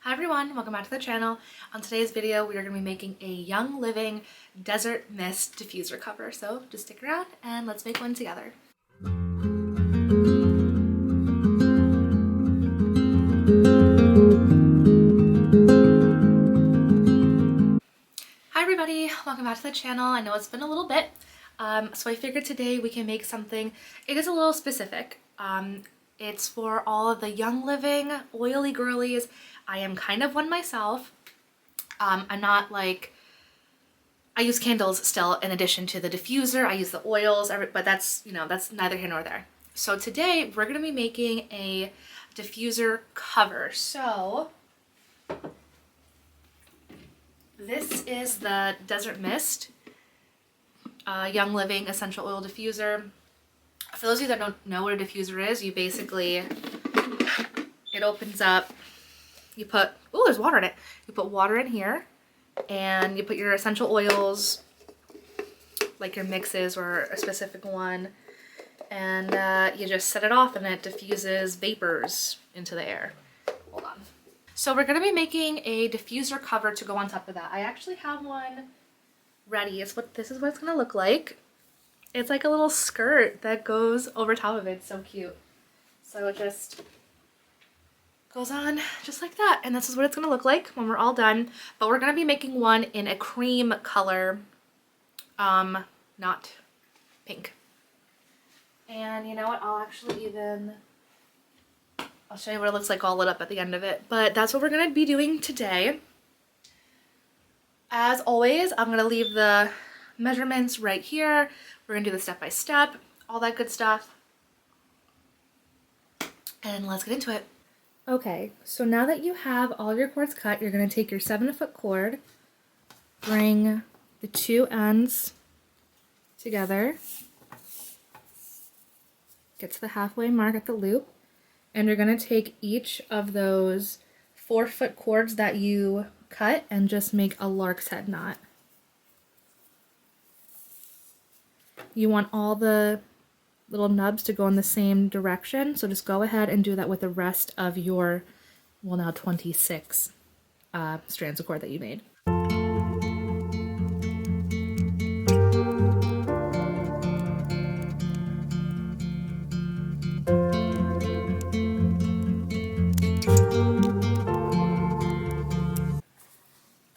Hi everyone, welcome back to the channel. On today's video, we are going to be making a Young Living Desert Mist diffuser cover. So just stick around and let's make one together. Hi everybody, welcome back to the channel. I know it's been a little bit, so I figured today we can make something. It is a little specific. It's for all of the Young Living oily girlies. I am kind of one myself. I'm not like, I use candles still in addition to the diffuser. I use the oils, but that's, that's neither here nor there. So today we're going to be making a diffuser cover. So this is the Desert Mist Young Living Essential Oil Diffuser. For those of you that don't know what a diffuser is, you basically, it opens up, you put, oh, there's water in it. You put water in here and you put your essential oils, like your mixes or a specific one, and you just set it off and it diffuses vapors into the air. Hold on. So we're going to be making a diffuser cover to go on top of that. I actually have one ready. This is what it's going to look like. It's like a little skirt that goes over top of it. It's so cute. So it just goes on just like that. And this is what it's going to look like when we're all done. But we're going to be making one in a cream color, not pink. And you know what? I'll show you what it looks like all lit up at the end of it. But that's what we're going to be doing today. As always, I'm going to leave the measurements right here. We're gonna do the step-by-step, all that good stuff. And let's get into it. Okay, so now that you have all of your cords cut, you're gonna take your 7-foot cord, bring the two ends together, get to the halfway mark at the loop, and you're gonna take each of those 4-foot cords that you cut and just make a lark's head knot. You want all the little nubs to go in the same direction, so just go ahead and do that with the rest of your, well, now 26 strands of cord that you made.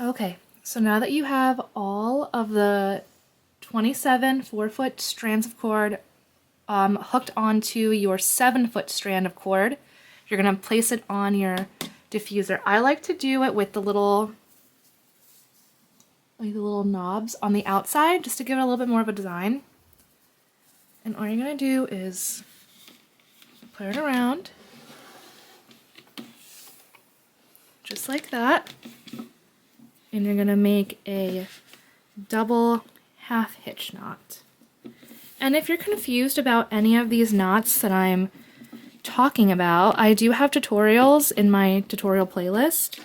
Okay, so now that you have all of the 27 4-foot strands of cord hooked onto your 7-foot strand of cord, you're going to place it on your diffuser. I like to do it with the little knobs on the outside just to give it a little bit more of a design. And all you're going to do is put it around just like that. And you're going to make a double half hitch knot. And if you're confused about any of these knots that I'm talking about, I do have tutorials in my tutorial playlist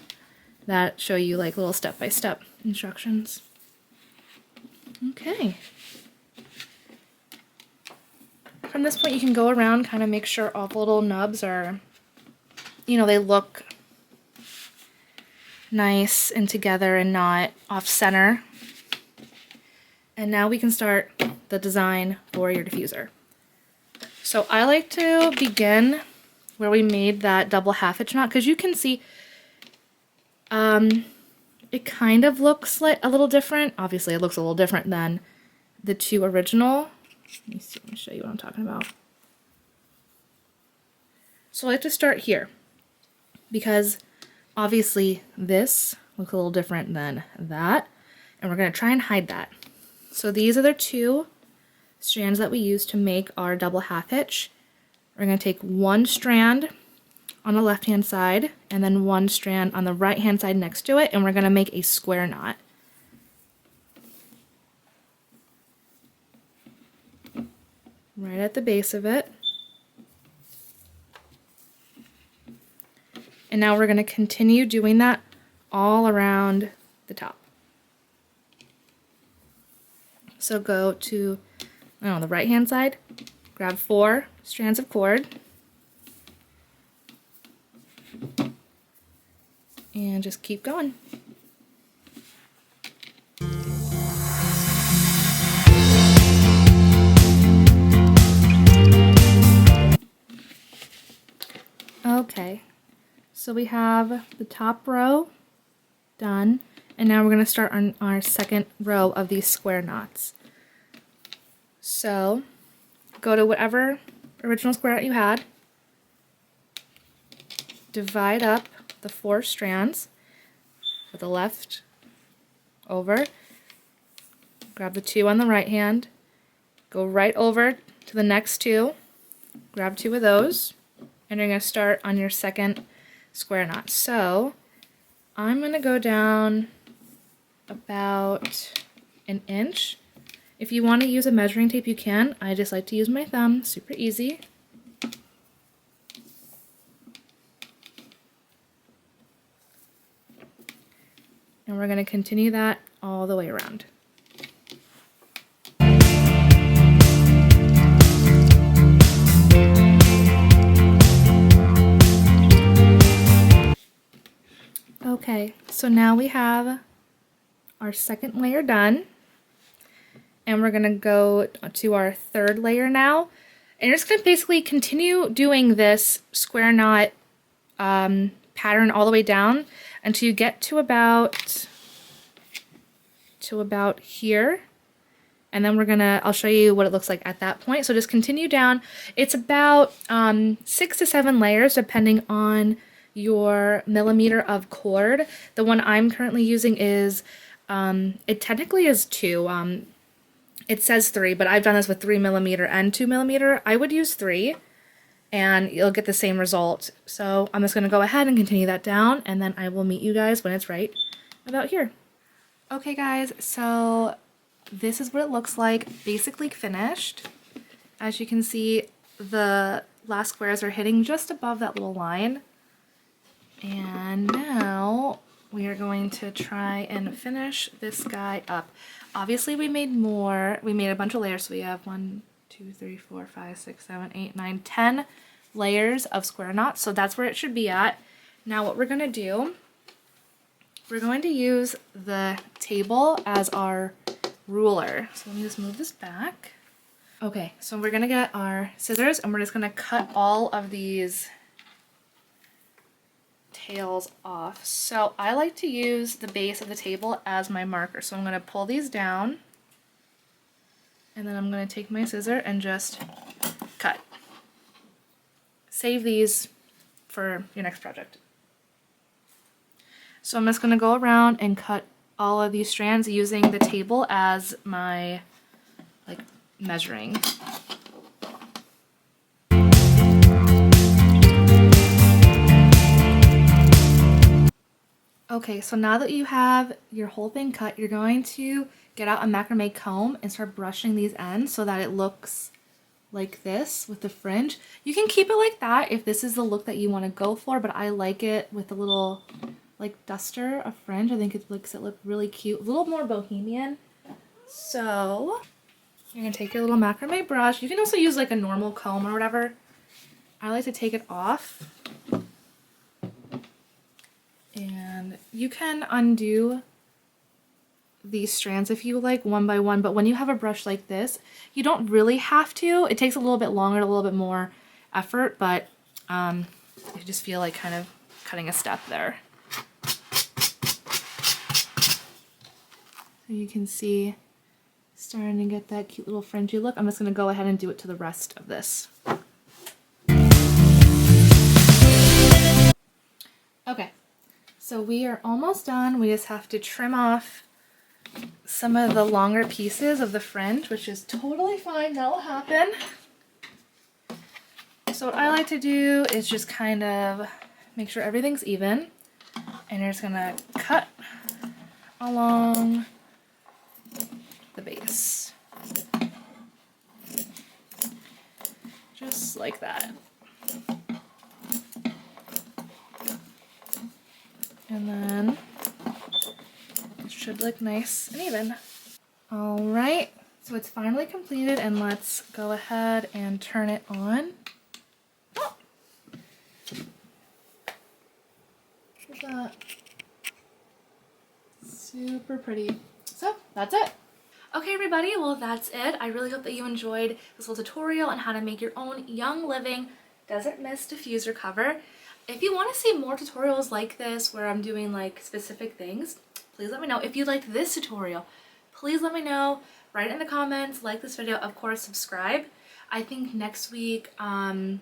that show you like little step-by-step instructions. Okay. From this point you can go around, kind of make sure all the little nubs are, they look nice and together and not off center. And now we can start the design for your diffuser. So I like to begin where we made that double half hitch knot, because you can see it kind of looks like a little different. Obviously it looks a little different than the two original. Let me show you what I'm talking about. So I like to start here because obviously this looks a little different than that, and we're going to try and hide that. So these are the two strands that we use to make our double half hitch. We're going to take one strand on the left hand side and then one strand on the right hand side next to it, and we're going to make a square knot. Right at the base of it. And now we're going to continue doing that all around the top. So go to, the right hand side, grab 4 strands of cord, and just keep going. Okay, so we have the top row done, and now we're going to start on our second row of these square knots. So go to whatever original square knot you had, divide up the 4 strands with the left over, grab the 2 on the right hand, go right over to the next 2, grab 2 of those, and you're going to start on your second square knot. So I'm going to go down about an inch. If you want to use a measuring tape, you can. I just like to use my thumb, super easy. And we're going to continue that all the way around. Okay, so now we have our second layer done, and we're going to go to our third layer now, and you're just going to basically continue doing this square knot pattern all the way down until you get to about here, and then I'll show you what it looks like at that point. So just continue down. It's about 6 to 7 layers depending on your millimeter of cord. The one I'm currently using is it technically is 2. It says 3, but I've done this with 3 millimeter and 2 millimeter. I would use 3 and you'll get the same result. So I'm just going to go ahead and continue that down, and then I will meet you guys when it's right about here. Okay guys, so this is what it looks like, basically finished. As you can see, the last squares are hitting just above that little line. And now we are going to try and finish this guy up. Obviously we made a bunch of layers, so we have 1, 2, 3, 4, 5, 6, 7, 8, 9, 10 layers of square knots, so that's where it should be at. Now what we're going to do, we're going to use the table as our ruler. So let me just move this back. Okay, so we're going to get our scissors and we're just going to cut all of these tails off. So I like to use the base of the table as my marker. So I'm going to pull these down, and then I'm going to take my scissor and just cut. Save these for your next project. So I'm just going to go around and cut all of these strands using the table as my measuring. Okay, so now that you have your whole thing cut, you're going to get out a macrame comb and start brushing these ends so that it looks like this with the fringe. You can keep it like that if this is the look that you want to go for, but I like it with a little duster of fringe. I think it makes it look really cute, a little more bohemian. So you're gonna take your little macrame brush. You can also use a normal comb or whatever. I like to take it off, and you can undo these strands if you like, one by one, but when you have a brush like this, you don't really have to. It takes a little bit longer, a little bit more effort, but I just feel like kind of cutting a step there. So you can see starting to get that cute little fringy look. I'm just going to go ahead and do it to the rest of this. Okay, so we are almost done. We just have to trim off some of the longer pieces of the fringe, which is totally fine. That'll happen. So what I like to do is just kind of make sure everything's even, and you're just gonna cut along the base, just like that. And then it should look nice and even. All right, so it's finally completed, and let's go ahead and turn it on. Oh. Is that super pretty? So that's it. Okay everybody, well that's it. I really hope that you enjoyed this little tutorial on how to make your own Young Living Desert Mist diffuser cover. If you want to see more tutorials like this where I'm doing like specific things, please let me know. If you liked this tutorial, please let me know. Write it in the comments, like this video, of course subscribe. I think next week I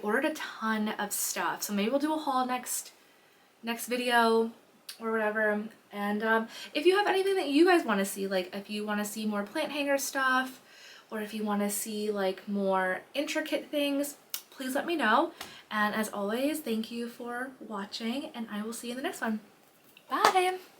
ordered a ton of stuff, so maybe we'll do a haul next video or whatever. And if you have anything that you guys want to see, like if you want to see more plant hanger stuff, or if you want to see like more intricate things, please let me know. And as always, thank you for watching, and I will see you in the next one. Bye!